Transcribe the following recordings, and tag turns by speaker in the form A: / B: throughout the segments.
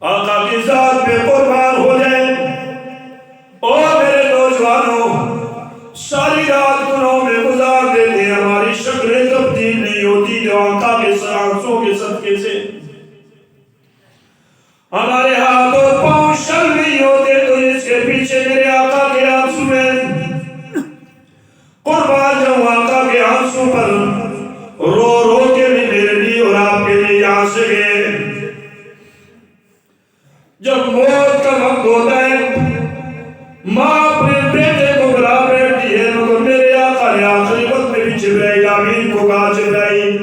A: آقا کی ذات پہ قربان ہو جائے۔ اور میرے نوجوانوں، ساری رات گناہوں میں گزار دیتے ہیں، ہماری شکلیں تبدیل نہیں ہوتی جو آقا کے آنسوں کے صدقے سے، ہمارے ہاتھ اور پاؤں شل نہیں ہوتے تو اس کے پیچھے میرے آقا کے آنسو میں قربان جاؤں۔ آقا کے آنسو پر رو رو کے بھی میرے لیے اور آپ کے لیے یہاں سے گئے۔ جب موت کا وقت ہوتا ہے، ماں اپنے بیٹے کو بلا بیٹھتی ہے، مگر میرے آقا نے آخری وقت میں بھی جبرائیل امین کو کہا، جبرائیل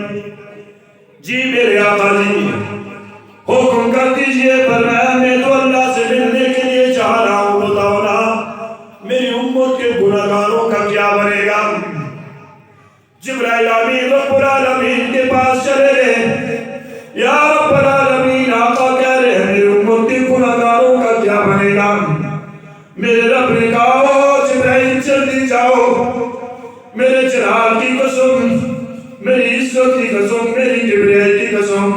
A: جی میرے آقا جی حکم کر دیجئے، فرمایا میں تو اللہ سے ملنے کے لیے چاہ رہا ہوں، بتاؤ نا میری امت کے گناہگاروں کا کیا بنے گا۔ جبرائیل امین رب العالمین کے پاس چلے گئے، یا رب العالمین آقا کہہ رہے ہیں میری امت کے گناہگاروں کا کیا بنے گا۔ میرے رب نے کہا جبرائیل جلدی جاؤ، میرے جلال کی قسم، میری عزت کی قسم، میری کبریائی کی قسم،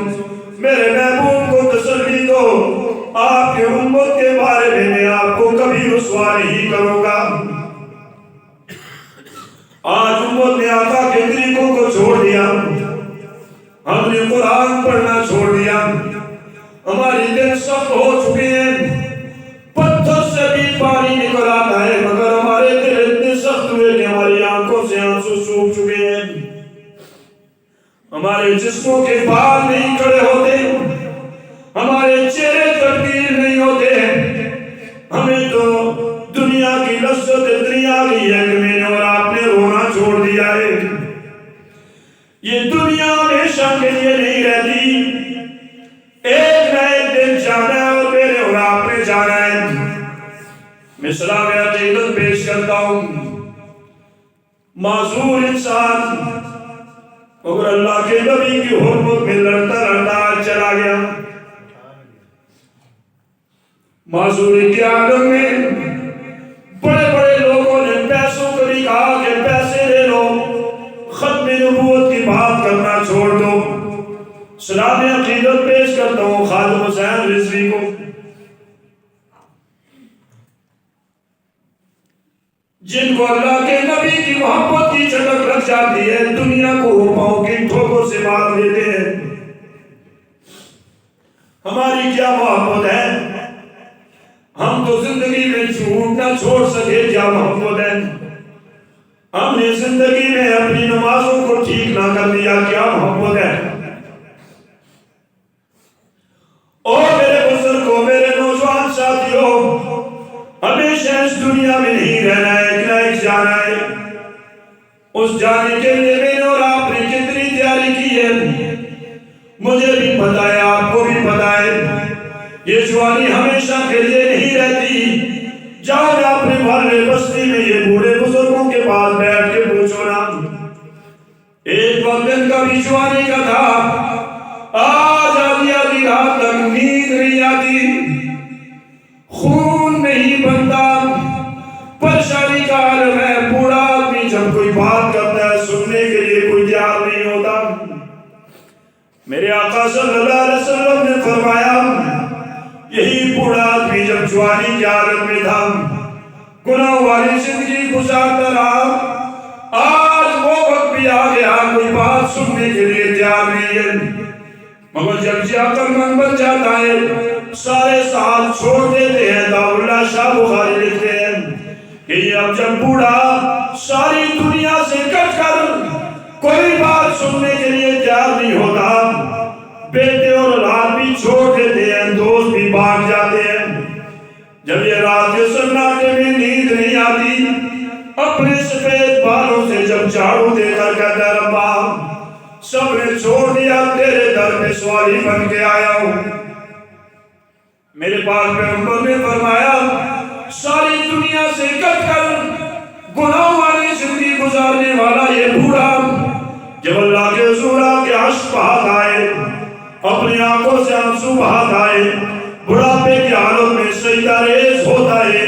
A: میرے محبوب کو تسلی دو، آپ کے امت کے بارے میں آپ کو کبھی رسوا نہیں کروں گا۔ آج امت نے آقا کے طریقوں کو چھوڑ دیا، ہم نے قرآن پڑھنا چھوڑ دیا، ہماری دل سخت ہو چکے ہیں، پتھر سے بھی پانی نکل آتا ہے، مگر ہمارے دل اتنے سخت ہوئے کہ ہماری آنکھوں سے آنسو سوکھ چکے ہیں، ہمارے جسموں کے بال نہیں کھڑے ہوتے، ہمارے چہرے تبدیل نہیں ہوتے، ہمیں تو دنیا کی لذت دنیا کی ہے کہ میں نے اور آپ نے رونا چھوڑ دیا ہے۔ یہ دنیا ہمیشہ کے لیے نہیں رہتی، ایک نہ ایک دن جانا ہے اور میرے اور آپ نے جانا ہے۔ مثلا میں عقیدت پیش کرتا ہوں، معذور انسان اگر اللہ کے نبی کی حرمت میں لڑتا لڑتا چلا گیا، معذوری کے عالم میں بڑے بڑے لوگوں نے پیسوں کو بھی کہا کہ پیسے لے لو، ختم نبوت کی بات کرنا چھوڑ دو۔ سلام عقیدت پیش کرتا ہوں خادم حسین رضوی کو، جن کو اللہ کے نبی کی محبت کی چٹک لگ جاتی ہے، دنیا کو پاؤں کی ٹھوکوں سے مار دیتے ہیں۔ ہماری کیا محبت ہے، ہم تو زندگی میں جھوٹ نہ چھوڑ سکے، کیا محبت ہے، ہم نے زندگی میں اپنی نمازوں کو ٹھیک نہ کر دیا، کیا محبت ہے۔ اور میرے بزرگوں، میرے نوجوان ساتھیوں، ہمیشہ اس دنیا میں نہیں رہنا ہے، ایک نہ ایک جانا ہے۔ اس جانے کے لیے میں نے اور آپ نے کتنی تیاری کی ہے، مجھے بھی پتا ہے، آپ کو بھی پتا ہے۔ یہ جوانی ہمیشہ کے لیے نہیں رہتی، جاؤ اپنے محلے بستی میں یہ بوڑھے بزرگوں کے پاس بیٹھ کے پوچھو نا، ایک وقت ان کا بھی جوانی کا تھا، آج آدھی آدھی رات تک نیند نہیں آتی، خون نہیں بنتا، پریشانی کا عالم ہے، بوڑھا آدمی جب کوئی بات کرتا ہے سننے کے لیے کوئی تیار نہیں ہوتا۔ میرے آقا صلی اللہ علیہ وسلم نے فرمایا، یہی بوڑھا آدمی جب جوانی کے عالم میں تھا، گناہ والی زندگی گزارتا رہا، آج وہ وقت بھی آ گیا، کوئی بات سننے کے لیے تیار نہیں ہے، مگر جب عقل مند بن جاتا ہے سارے سال چھوڑ دیتے ہیں۔ داؤد اللہ شاہ بخاری لکھتے ہیں کہ یہ اب جب بوڑھا ساری دنیا سے کٹ کر کوئی بات سننے کے لیے تیار نہیں ہوتا، بیٹے اور اولاد بھی چھوڑ دیتے ہیں، دوست بھی بھاگ جاتے ہیں، جب یہ رات کے سناٹے میں نیند نہیں آتی، اپنے سفید بالوں سے جب جھاڑو دے کر کہتا ہے ربا سب نے چھوڑ دیا، تیرے در پہ سوالی بن کے آیا ہوں۔ میرے پاس پیغمبر نے فرمایا ساری دنیا سے کٹ کر گناہ والی زندگی گزارنے والا یہ بوڑھا جب اللہ کے حضور کے عرش بہت آئے، اپنی آنکھوں سے آنسو بہت آئے، بڑھاپے کی حالت میں سجدہ ریز ہوتا ہے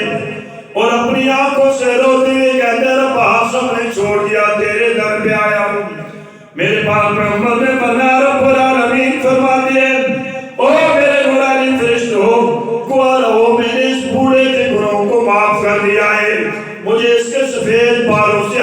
A: اور اپنی آنکھوں سے روتے ہوئے کہتے ربا سب نے چھوڑ دیا، تیرے در پہ آیا ہوں۔ میرے پاک پیغمبر نے فرمایا رب العالمین فرماتے ہیں او میرے نورانی فرشتوں، تیز باروں سے